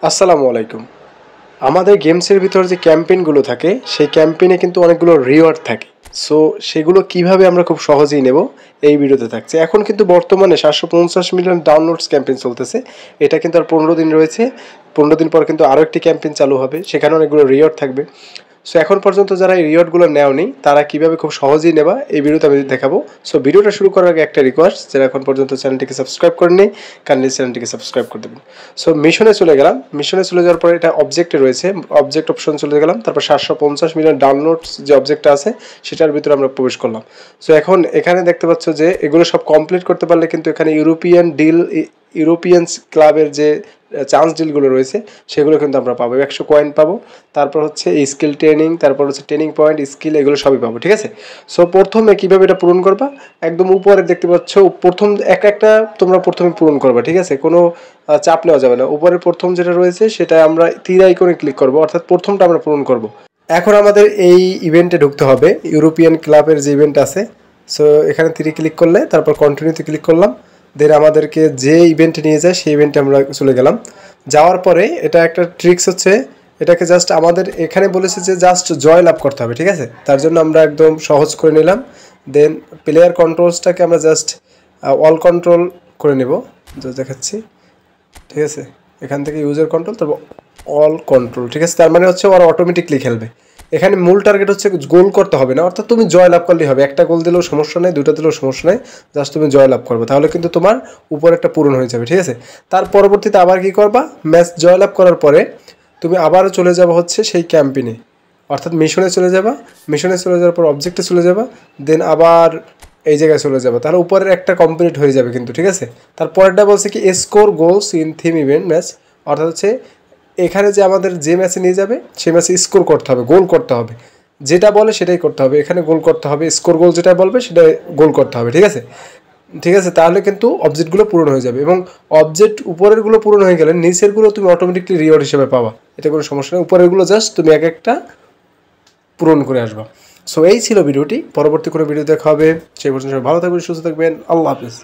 আসসালামু আলাইকুম। আমাদের গেমসের ভিতর যে ক্যাম্পেইনগুলো থাকে, সেই ক্যাম্পেইনে কিন্তু অনেকগুলো রিওয়ার্ড থাকে। সো সেগুলো কিভাবে আমরা খুব সহজেই নেব, এই ভিডিওতে থাকছে। এখন কিন্তু বর্তমানে ৭৫০ মিলিয়ন ডাউনলোডস ক্যাম্পেইন চলতেছে। এটা কিন্তু আর ১৫ দিন রয়েছে। ১৫ দিন পর কিন্তু আরও একটি ক্যাম্পেইন চালু হবে। সেখানে অনেকগুলো রিওয়ার্ড থাকবে। সো এখন পর্যন্ত যারা এই রিওয়ার্ডগুলো নেওনি, তারা কীভাবে খুব সহজেই নেবা, এই ভিডিওতে আমি দেখাবো। সো ভিডিওটা শুরু করার আগে একটা রিকোয়েস্ট, যারা এখন পর্যন্ত চ্যানেলটিকে সাবস্ক্রাইব করেননি, কাইন্ডলি চ্যানেলটিকে সাবস্ক্রাইব করে দেবেন। সো মিশনে চলে গেলাম। মিশনে চলে যাওয়ার পরে এটা অবজেক্টে রয়েছে, অবজেক্ট অপশন চলে গেলাম। তারপর ৭৫০ মিলিয়ন ডাউনলোডস যে অবজেক্টটা আছে, সেটার ভিতরে আমরা প্রবেশ করলাম। সো এখন এখানে দেখতে পাচ্ছ যে এগুলো সব কমপ্লিট করতে পারলে কিন্তু এখানে ইউরোপিয়ানস ক্লাবের যে চান্স ডিলগুলো রয়েছে, সেগুলো কিন্তু আমরা পাবো। ১০০ কয়েন পাবো। তারপর হচ্ছে এই স্কিল ট্রেনিং, তারপর হচ্ছে ট্রেনিং পয়েন্ট, স্কিল, এগুলো সবই পাবো। ঠিক আছে। সো প্রথমে কীভাবে এটা পূরণ করবা, একদম উপরে দেখতে পাচ্ছ প্রথম একটা তোমরা প্রথমে পূরণ করবা। ঠিক আছে, কোনো চাপ নেওয়া যাবে না। উপরে প্রথম যেটা রয়েছে সেটা আমরা তীর আইকনে ক্লিক করবো, অর্থাৎ প্রথমটা আমরা পূরণ করব। এখন আমাদের এই ইভেন্টে ঢুকতে হবে, ইউরোপিয়ান ক্লাবের যে ইভেন্ট আছে। সো এখানে তীরে ক্লিক করলে তারপর কন্টিনিউতে ক্লিক করলাম। দেন আমাদেরকে যে ইভেন্টে নিয়ে যায় সেই ইভেন্টে আমরা চলে গেলাম। যাওয়ার পরে এটা একটা ট্রিক্স হচ্ছে, এটাকে জাস্ট আমাদের এখানে বলেছে যে জাস্ট জয় লাভ করতে হবে। ঠিক আছে, তার জন্য আমরা একদম সহজ করে নিলাম। দেন প্লেয়ার কন্ট্রোলসটাকে আমরা জাস্ট অল কন্ট্রোল করে নেব, জাস্ট দেখাচ্ছি। ঠিক আছে, এখান থেকে ইউজার কন্ট্রোল, তারপর অল কন্ট্রোল। ঠিক আছে, তার মানে হচ্ছে ওরা অটোমেটিকলি খেলবে। এখানে মূল টার্গেট হচ্ছে গোল করতে হবে না, অর্থাৎ তুমি জয় লাভ করলেই হবে। একটা গোল দিলেও সমস্যা নেই, দুটো দিলেও সমস্যা নেই, জাস্ট তুমি জয় লাভ করবে, তাহলে কিন্তু তোমার উপর একটা পূরণ হয়ে যাবে। ঠিক আছে, তার পরবর্তীতে আবার কি করবা, ম্যাচ জয় লাভ করার পরে তুমি আবারও চলে যাবে হচ্ছে সেই ক্যাম্পেইনে, অর্থাৎ মিশনে চলে যাবা। মিশনে চলে যাওয়ার পর অবজেক্টে চলে যাবা, দেন আবার এই জায়গায় চলে যাবে, তাহলে উপরের একটা কমপ্লিট হয়ে যাবে কিন্তু। ঠিক আছে, তারপরটা বলছে কি score goals in theme event match, অর্থাৎ হচ্ছে এখানে যে আমাদের যে ম্যাচে নিয়ে যাবে সেই ম্যাচে স্কোর করতে হবে, গোল করতে হবে, যেটা বলে সেটাই করতে হবে। এখানে গোল করতে হবে, স্কোর গোল যেটা বলবে সেটাই গোল করতে হবে। ঠিক আছে, ঠিক আছে, তাহলে কিন্তু অবজেক্টগুলো পূরণ হয়ে যাবে। এবং অবজেক্ট উপরেরগুলো পূরণ হয়ে গেলে নিচেরগুলো তুমি অটোমেটিকলি রিওয়ার্ড হিসেবে পাবা, এটা কোনো সমস্যা নেই। উপরেরগুলো জাস্ট তুমি এক একটা পূরণ করে আসবা। সো এই ছিল ভিডিওটি। পরবর্তী কোনো ভিডিও দেখা হবে, সেই পর্যন্ত ভালো থাকবেন, সুস্থ থাকবেন। আল্লাহ হাফিজ।